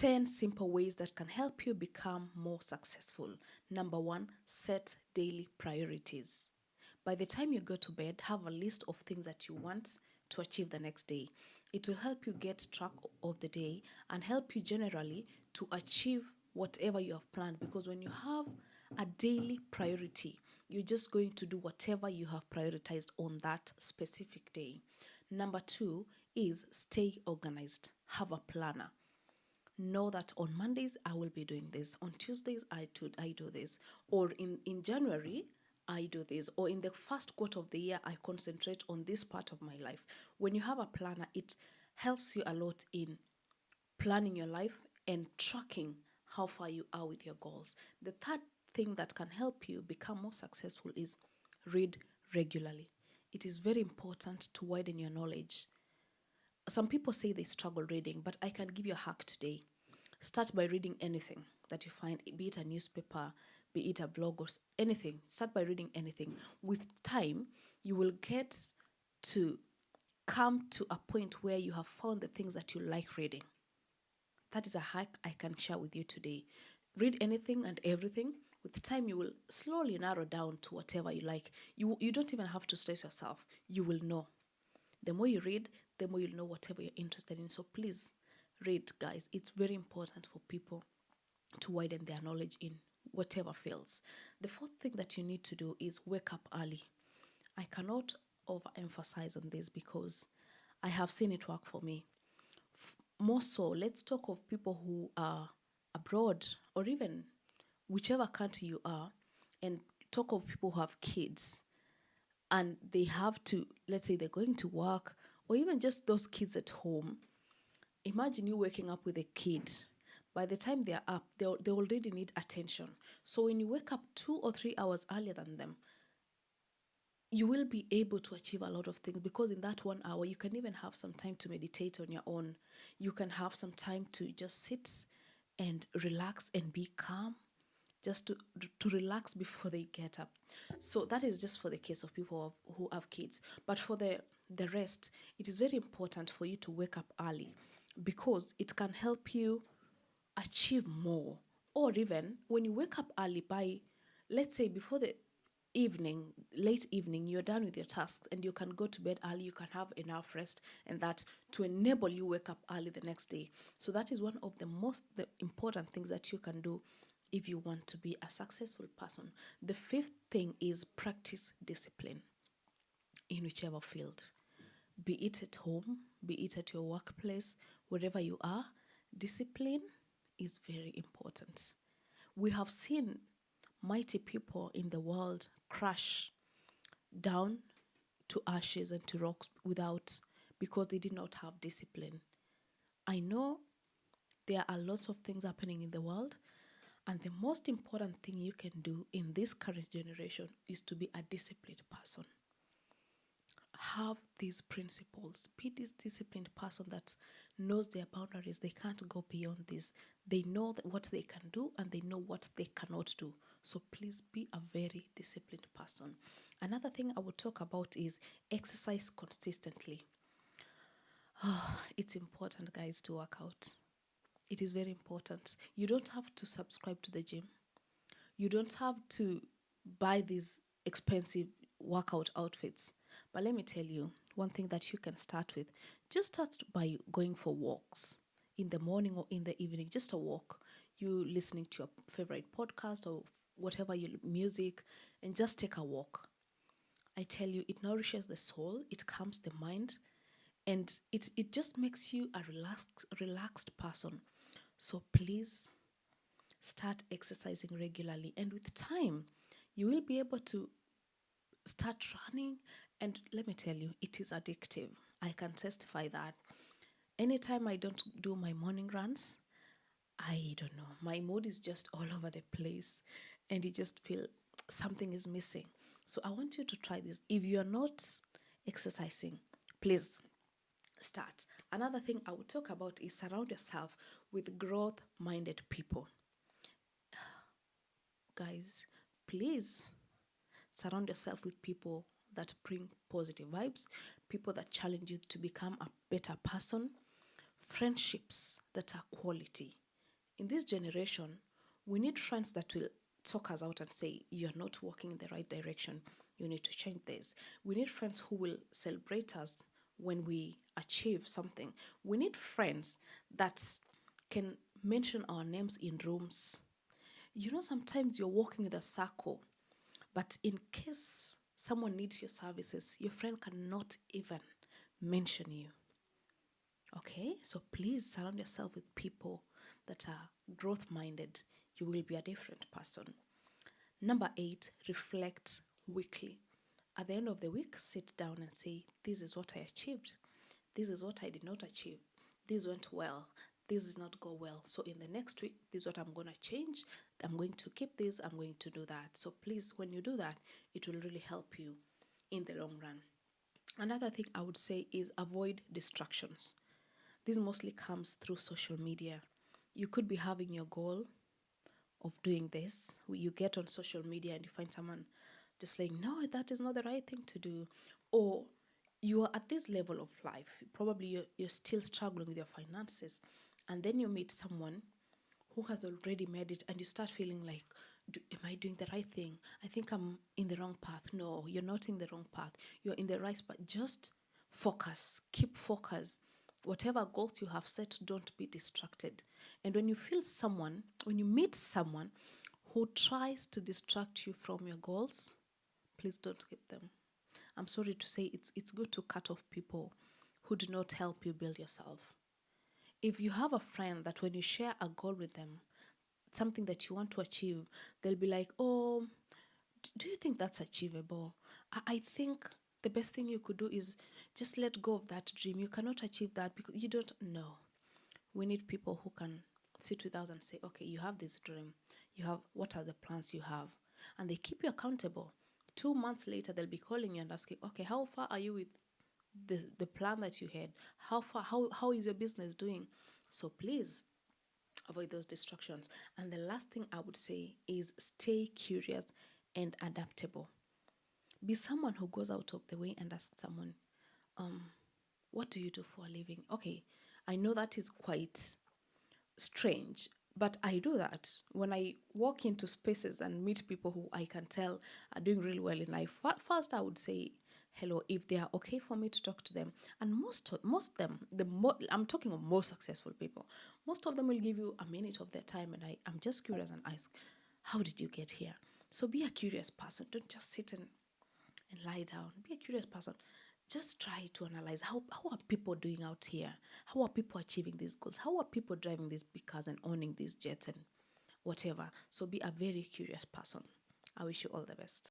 10 simple ways that can help you become more successful. Number one, set daily priorities. By the time you go to bed, have a list of things that you want to achieve the next day. It will help you get track of the day and help you generally to achieve whatever you have planned, because when you have a daily priority, you're just going to do whatever you have prioritized on that specific day. Number two is stay organized. Have a planner. Know that on Mondays I will be doing this, on Tuesdays I do this, or in January I do this, or in the first quarter of the year I concentrate on this part of my life. When you have a planner, it helps you a lot in planning your life and tracking how far you are with your goals. The third thing that can help you become more successful is read regularly. It is very important to widen your knowledge. Some people say they struggle reading, but I can give you a hack today. Start by reading anything that you find, be it a newspaper, be it a blog, or anything. Start by reading anything. With time, you will get to come to a point where you have found the things that you like reading. That is a hack I can share with you today. Read anything and everything. With time, you will slowly narrow down to whatever you like. You don't even have to stress yourself. You will know. The more you read, the more you'll know whatever you're interested in. So please read, guys. It's very important for people to widen their knowledge in whatever fields. The fourth thing that you need to do is wake up early. I cannot overemphasize on this because I have seen it work for me. More so, let's talk of people who are abroad or even whichever country you are, and talk of people who have kids and they have to, let's say they're going to work, or even just those kids at home. Imagine you waking up with a kid. By the time they're up, they already need attention. So when you wake up 2 or 3 hours earlier than them, you will be able to achieve a lot of things, because in that 1 hour, you can even have some time to meditate on your own. You can have some time to just sit and relax and be calm, just to relax before they get up. So that is just for the case of people who have kids. But for the rest, it is very important for you to wake up early, because it can help you achieve more. Or even when you wake up early, by, let's say, before the evening, late evening, you're done with your tasks and you can go to bed early, you can have enough rest, and that to enable you wake up early the next day. So that is one of the important things that you can do if you want to be a successful person. The fifth thing is practice discipline in whichever field, be it at home, be it at your workplace, wherever you are. Discipline is very important. We have seen mighty people in the world crash down to ashes and to rocks without, because they did not have discipline. I know there are lots of things happening in the world, and the most important thing you can do in this current generation is to be a disciplined person. Have these principles. Be this disciplined person that knows their boundaries. They can't go beyond this. They know what they can do and they know what they cannot do. So please be a very disciplined person. Another thing I will talk about is exercise consistently. It's important, guys, to work out. It is very important. You don't have to subscribe to the gym. You don't have to buy these expensive workout outfits. But let me tell you one thing that you can start with. Just start by going for walks in the morning or in the evening, just a walk. You listening to your favorite podcast or whatever you music, and just take a walk. I tell you, it nourishes the soul, it calms the mind, and it just makes you a relaxed person. So please start exercising regularly, and with time you will be able to start running. And let me tell you, it is addictive. I can testify that. Anytime I don't do my morning runs, I don't know, my mood is just all over the place, and you just feel something is missing. So I want you to try this. If you are not exercising, please start. Another thing I will talk about is surround yourself with growth minded people. Guys, please surround yourself with people that bring positive vibes, people that challenge you to become a better person, friendships that are quality. In this generation, we need friends that will talk us out and say, you're not walking in the right direction. You need to change this. We need friends who will celebrate us when we achieve something. We need friends that can mention our names in rooms. Sometimes you're walking in a circle, but in case someone needs your services, your friend cannot even mention you. Okay, so please surround yourself with people that are growth minded. You will be a different person. Number 8, reflect weekly. At the end of the week, sit down and say, this is what I achieved. This is what I did not achieve. This went well. This did not go well. So in the next week, this is what I'm going to change. I'm going to keep this. I'm going to do that. So please, when you do that, it will really help you in the long run. Another thing I would say is avoid distractions. This mostly comes through social media. You could be having your goal of doing this. You get on social media and you find someone just saying, no, that is not the right thing to do. Or you are at this level of life. Probably you're still struggling with your finances. And then you meet someone who has already made it and you start feeling like, am I doing the right thing? I think I'm in the wrong path. No, you're not in the wrong path. You're in the right path. Just focus, keep focus. Whatever goals you have set, don't be distracted. And when you meet someone who tries to distract you from your goals, please don't keep them. I'm sorry to say it's good to cut off people who do not help you build yourself. If you have a friend that when you share a goal with them, something that you want to achieve, they'll be like, oh, do you think that's achievable? I think the best thing you could do is just let go of that dream. You cannot achieve that because you don't know. We need people who can sit with us and say, okay, you have this dream. What are the plans you have? And they keep you accountable. 2 months later, they'll be calling you and asking, okay, how far are you with the plan that you had? How is your business doing? So please avoid those distractions. And the last thing I would say is stay curious and adaptable. Be someone who goes out of the way and asks someone, um, what do you do for a living? Okay, I know that is quite strange, but I do that when I walk into spaces and meet people who I can tell are doing really well in life. First, I would say hello if they are okay for me to talk to them. And most of them, I'm talking of most successful people. Most of them will give you a minute of their time, and I'm just curious and ask, how did you get here? So be a curious person. Don't just sit and lie down. Be a curious person. Just try to analyze how are people doing out here? How are people achieving these goals? How are people driving these big cars and owning these jets and whatever? So be a very curious person. I wish you all the best.